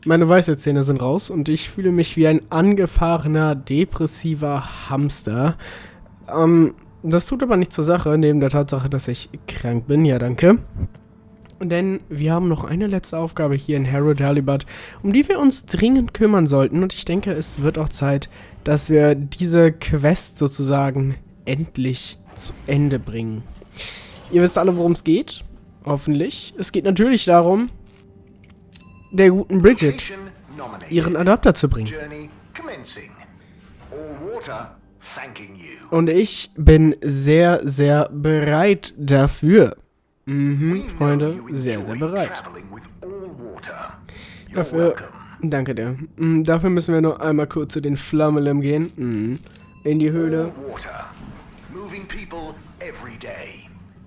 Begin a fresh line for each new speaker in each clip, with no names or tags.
Meine Weisheitszähne sind raus und ich fühle mich wie ein angefahrener, depressiver Hamster. Das tut aber nicht zur Sache, neben der Tatsache, dass ich krank bin. Ja, danke. Denn wir haben noch eine letzte Aufgabe hier in Halibut, um die wir uns dringend kümmern sollten. Und ich denke, es wird auch Zeit, dass wir diese Quest sozusagen endlich zu Ende bringen. Ihr wisst alle, worum es geht. Hoffentlich. Es geht natürlich darum, der guten Bridget ihren Adapter zu bringen. Und ich bin sehr, sehr bereit dafür. Freunde, sehr, sehr bereit. Dafür, danke dir. Dafür müssen wir noch einmal kurz zu den Flammelem gehen. In die Höhle.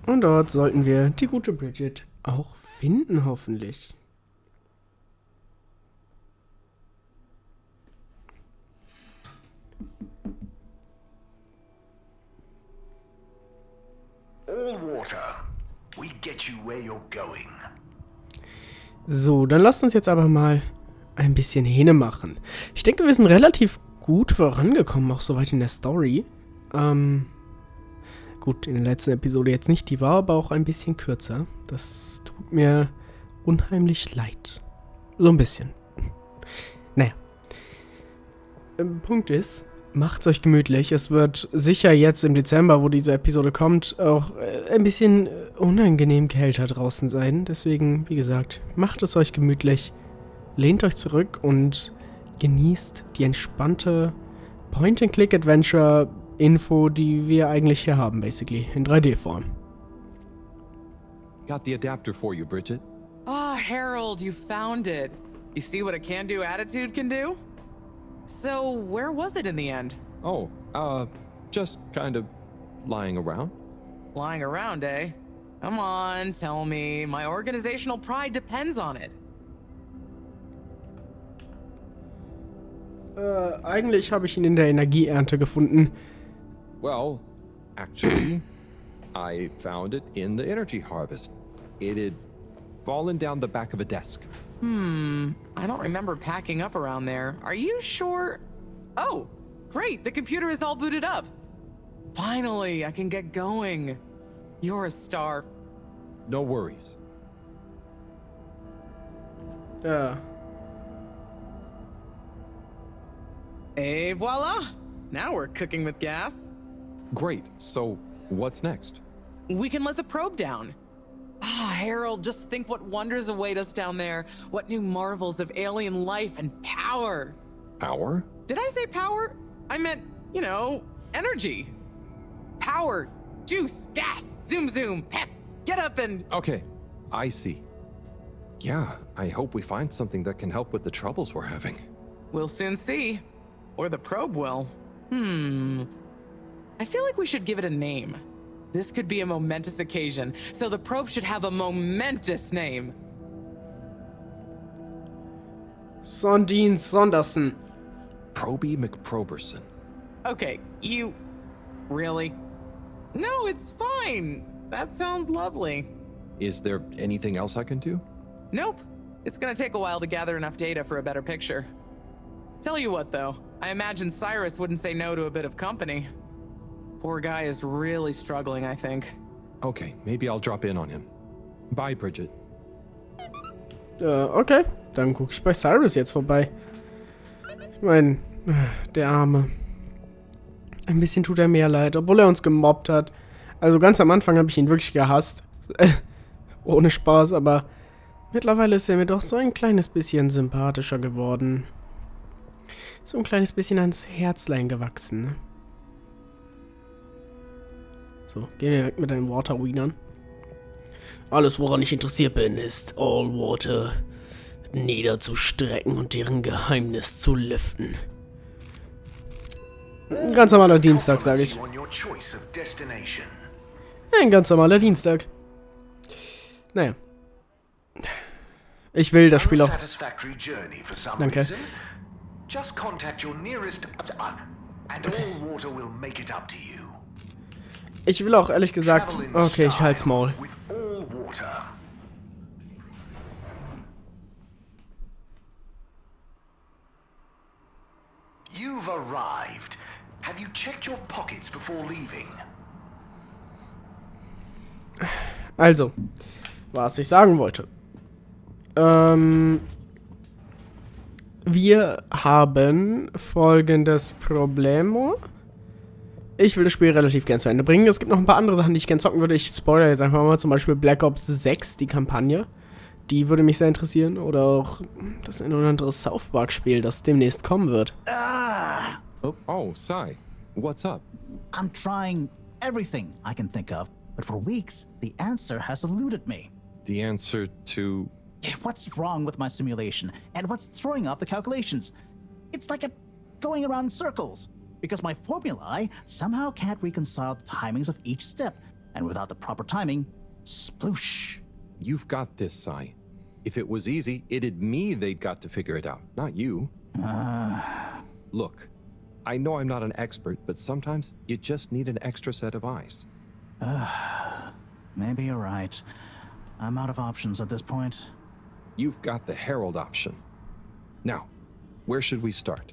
Und dort sollten wir die gute Bridget auch finden, hoffentlich. So, dann lasst uns jetzt aber mal ein bisschen Hähne machen. Ich denke, wir sind relativ gut vorangekommen, auch soweit in der Story. Gut, in der letzten Episode jetzt nicht, die war aber auch ein bisschen kürzer. Das tut mir unheimlich leid. So ein bisschen. Naja. Punkt ist, macht's euch gemütlich. Es wird sicher jetzt im Dezember, wo diese Episode kommt, auch ein bisschen unangenehm kälter draußen sein. Deswegen, wie gesagt, macht es euch gemütlich. Lehnt euch zurück und genießt die entspannte Point-and-Click-Adventure-Info, die wir eigentlich hier haben, basically, in 3D-Form.
Got the adapter for you, Bridget.
Ah, Harold, you found it. You see what a can-do attitude can do? So, where was it in the end?
Oh, just kind of lying around.
Lying around, eh? Come on, tell me. My organizational pride depends on it.
Eigentlich habe ich ihn in der Energieernte gefunden.
Well, actually, I found it in the energy harvest. It had fallen down the back of a desk.
I don't remember packing up around there. Are you sure? Oh, great, the computer is all booted up. Finally, I can get going. You're a star.
No worries.
Et voila! Now we're cooking with gas.
Great, so what's next?
We can let the probe down. Ah, Harold, just think what wonders await us down there. What new marvels of alien life and power.
Power?
Did I say power? I meant, you know, energy. Power, juice, gas, zoom zoom, pep, get up and...
Okay, I see. Yeah, I hope we find something that can help with the troubles we're having.
We'll soon see. Or the probe will. I feel like we should give it a name. This could be a momentous occasion, so the probe should have a momentous name.
Sondine Sonderson.
Proby McProberson.
Okay, you... Really? No, it's fine. That sounds lovely.
Is there anything else I can do?
Nope. It's gonna take a while to gather enough data for a better picture. Tell you what, though. I imagine Cyrus wouldn't say no to a bit of company. Poor guy is really struggling, I think.
Okay, maybe I'll drop in on him. Bye, Bridget.
Okay. Dann gucke ich bei Cyrus jetzt vorbei. Ich meine, der Arme. Ein bisschen tut er mir leid, obwohl er uns gemobbt hat. Also ganz am Anfang habe ich ihn wirklich gehasst. Ohne Spaß, aber mittlerweile ist er mir doch so ein kleines bisschen sympathischer geworden. So ein kleines bisschen ans Herzlein gewachsen, ne? So, gehen wir weg mit deinen Water-Wienern. Alles, woran ich interessiert bin, ist All Water niederzustrecken und deren Geheimnis zu lüften. Ein ganz normaler Dienstag, sage ich. Ein ganz normaler Dienstag. Naja. Ich will das Spiel auch... Danke.
Just contact your nearest and all water will make it up to you.
Ich will auch ehrlich gesagt... Okay, ich halt's Maul.
You've arrived. Have you checked your pockets before leaving?
Also, was ich sagen wollte. Wir haben folgendes Problem. Ich will das Spiel relativ gern zu Ende bringen. Es gibt noch ein paar andere Sachen, die ich gern zocken würde. Ich spoilere jetzt einfach mal. Zum Beispiel Black Ops 6, die Kampagne. Die würde mich sehr interessieren. Oder auch das ein oder andere South Park-Spiel, das demnächst kommen wird.
Oh, Sai, what's up?
I'm trying everything I can think of, but for weeks, the answer has eluded me.
The answer to...
What's wrong with my simulation, and what's throwing off the calculations? It's like going around in circles, because my formulae somehow can't reconcile the timings of each step, and without the proper timing, sploosh.
You've got this, Sai. If it was easy, it'd me they'd got to figure it out, not you. Look, I know I'm not an expert, but sometimes you just need an extra set of eyes.
Maybe you're right. I'm out of options at this point.
You've got the Herald option. Now, where should we start?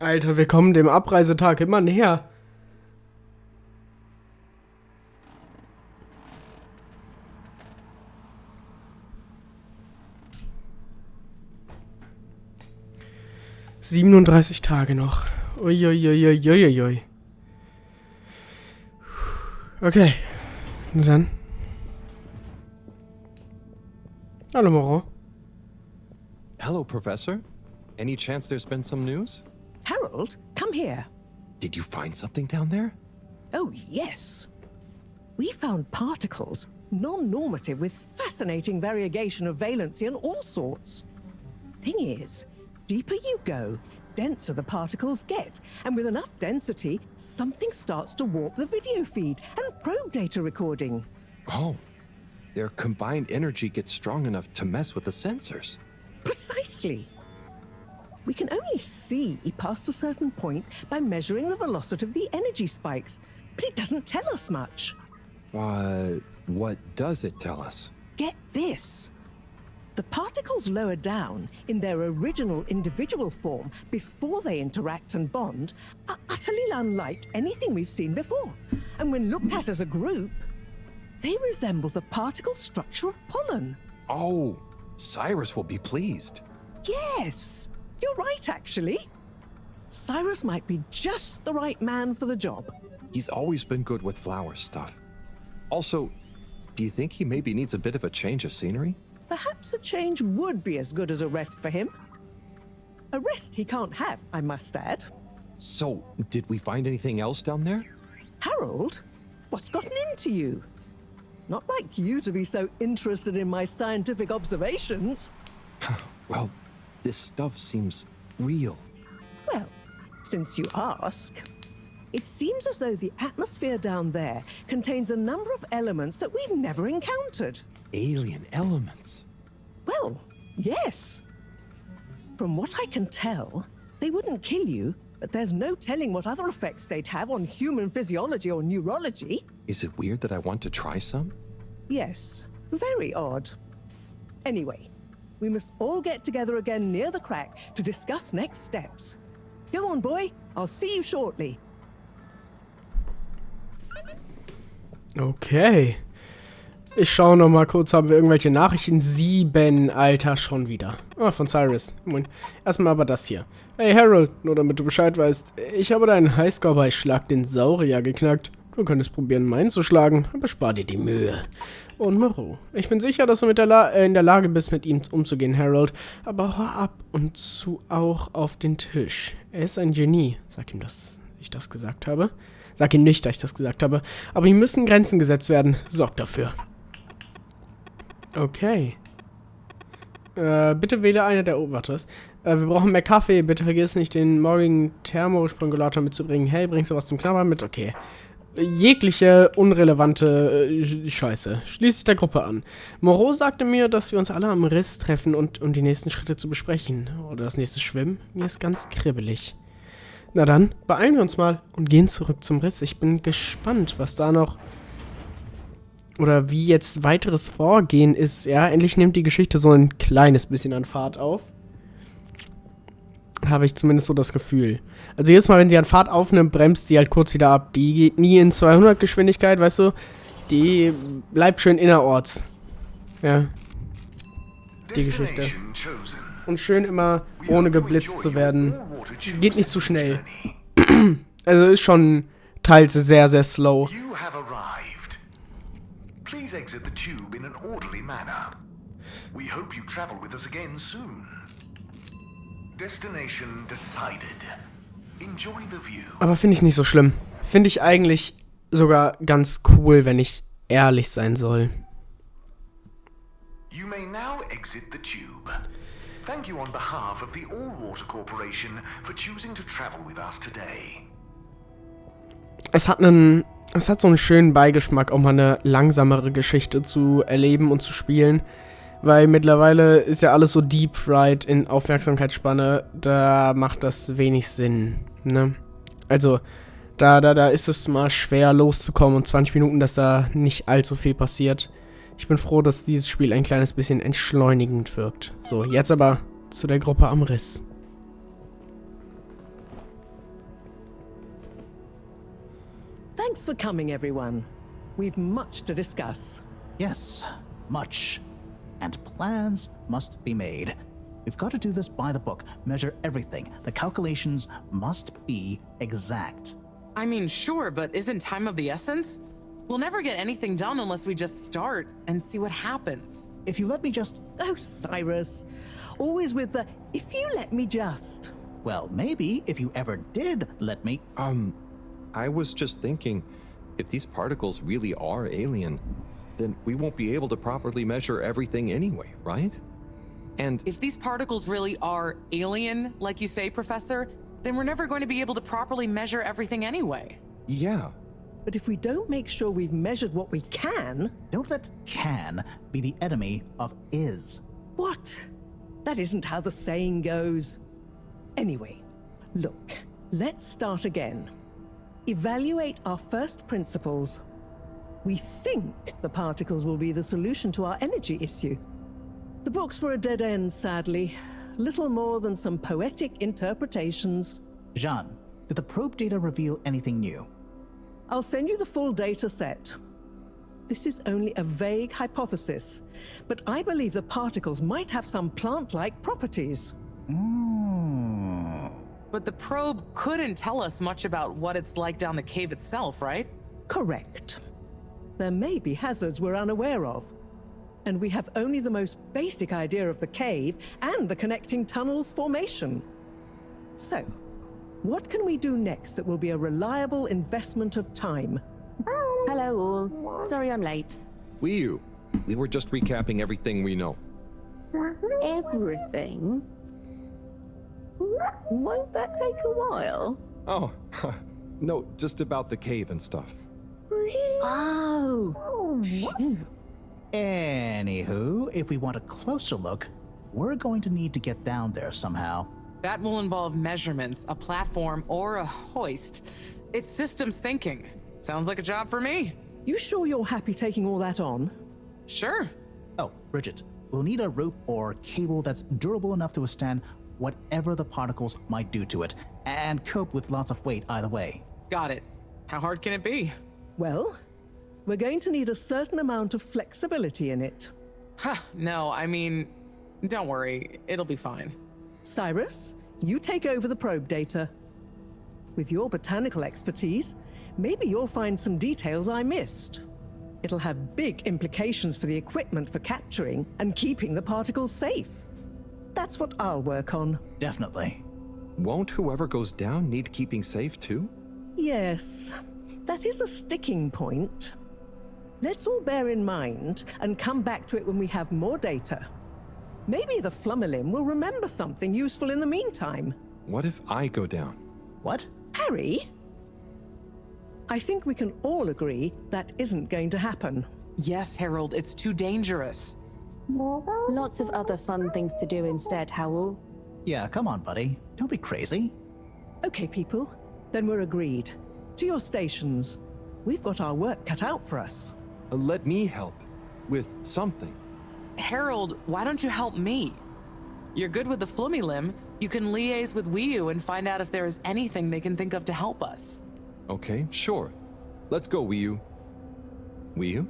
Alter, wir kommen dem Abreisetag immer näher. ...37 Tage noch. Uiuiuiuiuiui. Okay. Na dann. Hallo, Moro.
Hello, Professor. Any chance there's been some news?
Harold, come here.
Did you find something down there?
Oh, yes. We found particles, non-normative with fascinating variegation of valency and all sorts. Thing is, deeper you go, denser the particles get, and with enough density, something starts to warp the video feed and probe data recording.
Oh, their combined energy gets strong enough to mess with the sensors.
Precisely. We can only see past a certain point by measuring the velocity of the energy spikes, but it doesn't tell us much.
What does it tell us?
Get this. The particles lower down in their original individual form before they interact and bond are utterly unlike anything we've seen before. And when looked at as a group, they resemble the particle structure of pollen.
Oh, Cyrus will be pleased.
Yes, you're right, actually. Cyrus might be just the right man for the job.
He's always been good with flower stuff. Also, do you think he maybe needs a bit of a change of scenery?
Perhaps a change would be as good as a rest for him. A rest he can't have, I must add.
So, did we find anything else down there?
Harold, what's gotten into you? Not like you to be so interested in my scientific observations.
Well, this stuff seems real.
Well, since you ask, it seems as though the atmosphere down there contains a number of elements that we've never encountered.
Alien elements.
Well, yes. From what I can tell, they wouldn't kill you, but there's no telling what other effects they'd have on human physiology or neurology.
Is it weird that I want to try some?
Yes, very odd. Anyway, we must all get together again near the crack to discuss next steps. Go on, boy. I'll see you shortly.
Okay. Ich schaue noch mal kurz, haben wir irgendwelche Nachrichten? 7, Alter, schon wieder. Ah, von Cyrus. Moment. Erstmal aber das hier. Hey Harold, nur damit du Bescheid weißt, ich habe deinen Highscore bei Schlag den Saurier geknackt. Du könntest probieren, meinen zu schlagen, aber spar dir die Mühe. Und Moreau, ich bin sicher, dass du in der Lage bist, mit ihm umzugehen, Harold. Aber hör ab und zu auch auf den Tisch. Er ist ein Genie. Sag ihm, dass ich das gesagt habe. Sag ihm nicht, dass ich das gesagt habe. Aber ihm müssen Grenzen gesetzt werden. Sorg dafür. Okay. Bitte wähle eine der... Oh, warte, was? Wir brauchen mehr Kaffee. Bitte vergiss nicht, den morgigen Thermosprungulator mitzubringen. Hey, bringst du was zum Knabbern mit? Okay. Jegliche unrelevante Scheiße. Schließ dich der Gruppe an. Moreau sagte mir, dass wir uns alle am Riss treffen und die nächsten Schritte zu besprechen. Oder das nächste Schwimmen. Mir ist ganz kribbelig. Na dann, beeilen wir uns mal und gehen zurück zum Riss. Ich bin gespannt, was da noch... Oder wie jetzt weiteres Vorgehen ist. Ja, endlich nimmt die Geschichte so ein kleines bisschen an Fahrt auf. Habe ich zumindest so das Gefühl. Also jedes Mal, wenn sie an Fahrt aufnimmt, bremst sie halt kurz wieder ab. Die geht nie in 200 Geschwindigkeit, weißt du? Die bleibt schön innerorts. Ja. Die Geschichte. Und schön immer ohne geblitzt zu werden. Geht nicht zu schnell. Also ist schon teils sehr, sehr slow.
You have arrived. Please exit the tube in an orderly manner. We hope you travel with us again soon. Destination decided. Enjoy the view.
Aber finde ich nicht so schlimm. Finde ich eigentlich sogar ganz cool, wenn ich ehrlich sein soll.
You may now exit the tube. Thank you on behalf of the Allwater Corporation for choosing to travel with us today.
Es hat so einen schönen Beigeschmack, auch mal eine langsamere Geschichte zu erleben und zu spielen. Weil mittlerweile ist ja alles so deep fried in Aufmerksamkeitsspanne. Da macht das wenig Sinn, ne? Also, da ist es mal schwer loszukommen und 20 Minuten, dass da nicht allzu viel passiert. Ich bin froh, dass dieses Spiel ein kleines bisschen entschleunigend wirkt. So, jetzt aber zu der Gruppe am Riss.
Thanks for coming, everyone. We've much to discuss.
Yes, much. And plans must be made. We've got to do this by the book, measure everything. The calculations must be exact.
I mean, sure, but isn't time of the essence? We'll never get anything done unless we just start and see what happens.
If you let me just...
Oh, Cyrus. Always with the, if you let me just.
Well, maybe if you ever did let me...
I was just thinking, if these particles really are alien, then we won't be able to properly measure everything anyway, right? And
If these particles really are alien, like you say, Professor, then we're never going to be able to properly measure everything anyway.
yeah,
But if we don't make sure we've measured what we can...
Don't let can be the enemy of is.
What? That isn't how the saying goes. Anyway, look, let's start again. Evaluate our first principles. We think the particles will be the solution to our energy issue. The books were a dead end, sadly. Little more than some poetic interpretations.
Jean, did the probe data reveal anything new?
I'll send you the full data set. This is only a vague hypothesis, but I believe the particles might have some plant-like properties.
But the probe couldn't tell us much about what it's like down the cave itself, right?
Correct. There may be hazards we're unaware of, and we have only the most basic idea of the cave and the connecting tunnels formation. So, what can we do next that will be a reliable investment of time?
Hello all. Sorry I'm late.
we were just recapping everything we know.
Everything? Won't that take a while?
Oh, no, just about the cave and stuff.
Oh, phew.
Anywho, if we want a closer look, we're going to need to get down there somehow.
That will involve measurements, a platform, or a hoist. It's systems thinking. Sounds like a job for me.
You sure you're happy taking all that on?
Sure.
Oh, Bridget, we'll need a rope or cable that's durable enough to withstand whatever the particles might do to it, and cope with lots of weight either way.
Got it. How hard can it be?
Well, we're going to need a certain amount of flexibility in it.
No, I mean, don't worry. It'll be fine.
Cyrus, you take over the probe data. With your botanical expertise, maybe you'll find some details I missed. It'll have big implications for the equipment for capturing and keeping the particles safe. That's what I'll work on.
Definitely.
Won't whoever goes down need keeping safe too?
Yes, that is a sticking point. Let's all bear in mind and come back to it when we have more data. Maybe the Flummerlim will remember something useful in the meantime.
What if I go down?
What?
Harry? I think we can all agree that isn't going to happen.
Yes, Harold, it's too dangerous.
Lots of other fun things to do instead, Howell.
Yeah, come on, buddy. Don't be crazy.
Okay, people, then we're agreed. To your stations. We've got our work cut out for us.
Let me help with something.
Harold, why don't you help me? You're good with the Flummerlim. You can liaise with Wiu and find out if there is anything they can think of to help us.
Okay, sure. Let's go, Wiu. Wiu?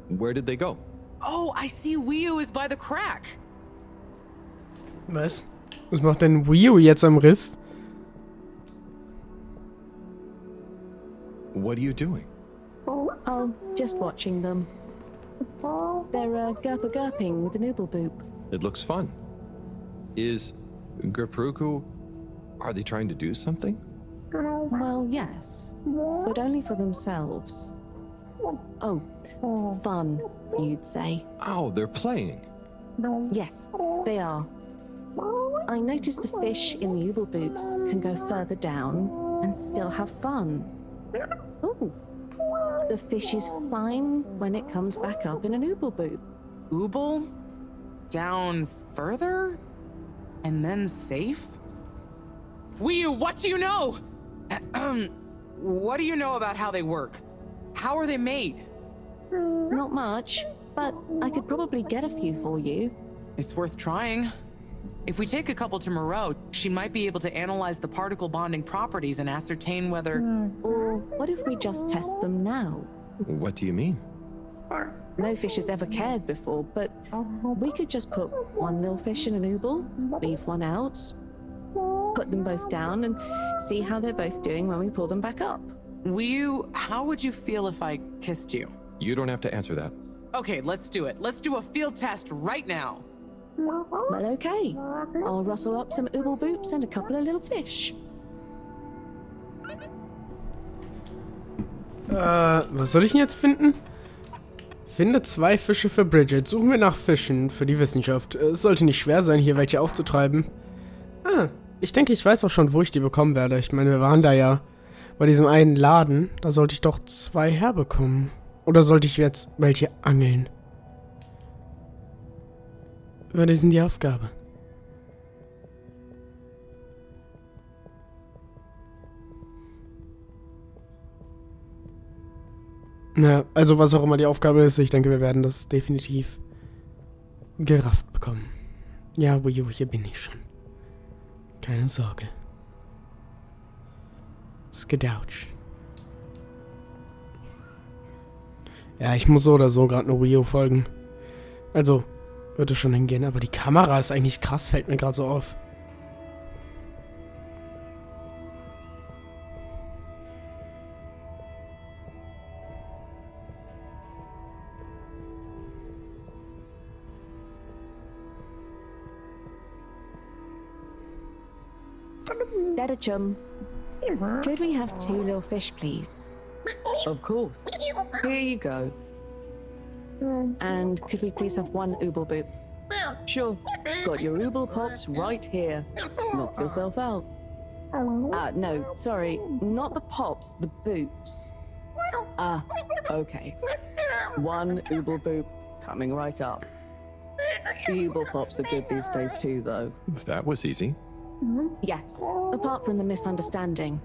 Where did they go?
Oh, I see Wiu is by the crack.
Was? Was macht denn Wii U jetzt am Riss?
What are you doing?
Oh, just watching them. They're gurping with an ooble boop.
It looks fun. Is Gerpruku... Are they trying to do something?
Well, yes, but only for themselves. Oh, fun, you'd say.
Oh, they're playing.
Yes, they are. I noticed the fish in the ooble boops can go further down and still have fun. Oh, the fish is fine when it comes back up in an ooble boop.
Ooble? Down further? And then safe? Wiu, what do you know? What do you know about how they work? How are they made?
Not much, but I could probably get a few for you.
It's worth trying. If we take a couple to Moreau, she might be able to analyze the particle bonding properties and ascertain whether...
Or what if we just test them now?
What do you mean?
No fish has ever cared before, but we could just put one little fish in an ooble, leave one out, put them both down, and see how they're both doing when we pull them back up.
Wiu, how would you feel if I kissed you?
You don't have to answer that.
Okay, let's do it. Let's do a field test right now.
Well, okay. I'll rustle up some ooble boops and a couple of little fish.
Was soll ich denn jetzt finden? Finde 2 Fische für Bridget. Suchen wir nach Fischen für die Wissenschaft. Es sollte nicht schwer sein, hier welche aufzutreiben. Ich denke, ich weiß auch schon, wo ich die bekommen werde. Ich meine, wir waren da ja bei diesem einen Laden. Da sollte ich doch 2 herbekommen. Oder sollte ich jetzt welche angeln? Was ist denn die Aufgabe? Na, also was auch immer die Aufgabe ist, ich denke, wir werden das definitiv gerafft bekommen. Ja, Wii U, hier bin ich schon. Keine Sorge. Skedouch. Ja, ich muss so oder so gerade nur Wii U folgen. Also, würde schon hingehen, aber die Kamera ist eigentlich krass, fällt mir gerade so auf.
Better chum. Could we have 2 little fish, please?
Of course. Here you go.
And could we please have 1 ooble boop?
Sure. Got your ooble pops right here. Knock yourself out.
No, sorry, not the pops, the boops.
Okay. One ooble boop coming right up. The ooble pops are good these days too, though.
That was easy.
Yes, apart from the misunderstanding.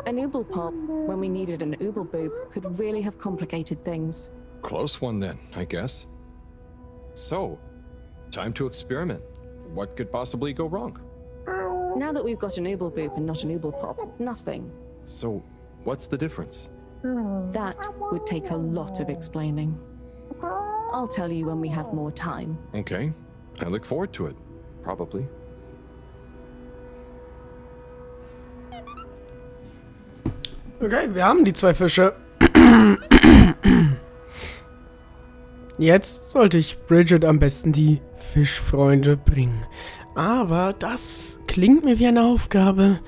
An ooble pop, when we needed an ooble boop, could really have complicated things.
Close one then, I guess. So, time to experiment. What could possibly go wrong?
Now that we've got an ooble boop and not an ooble pop, nothing.
So, what's the difference?
That would take a lot of explaining. I'll tell you when we have more time.
Okay, I look forward to it. Probably.
Okay, wir haben die 2 Fische. Jetzt sollte ich Bridget am besten die Fischfreunde bringen. Aber das klingt mir wie eine Aufgabe,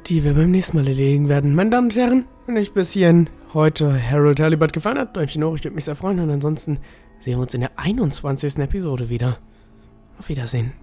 die wir beim nächsten Mal erledigen werden. Meine Damen und Herren, wenn euch bis hierhin heute Halibut gefallen hat, Däumchen hoch, ich würde mich sehr freuen. Und ansonsten sehen wir uns in der 21. Episode wieder. Auf Wiedersehen.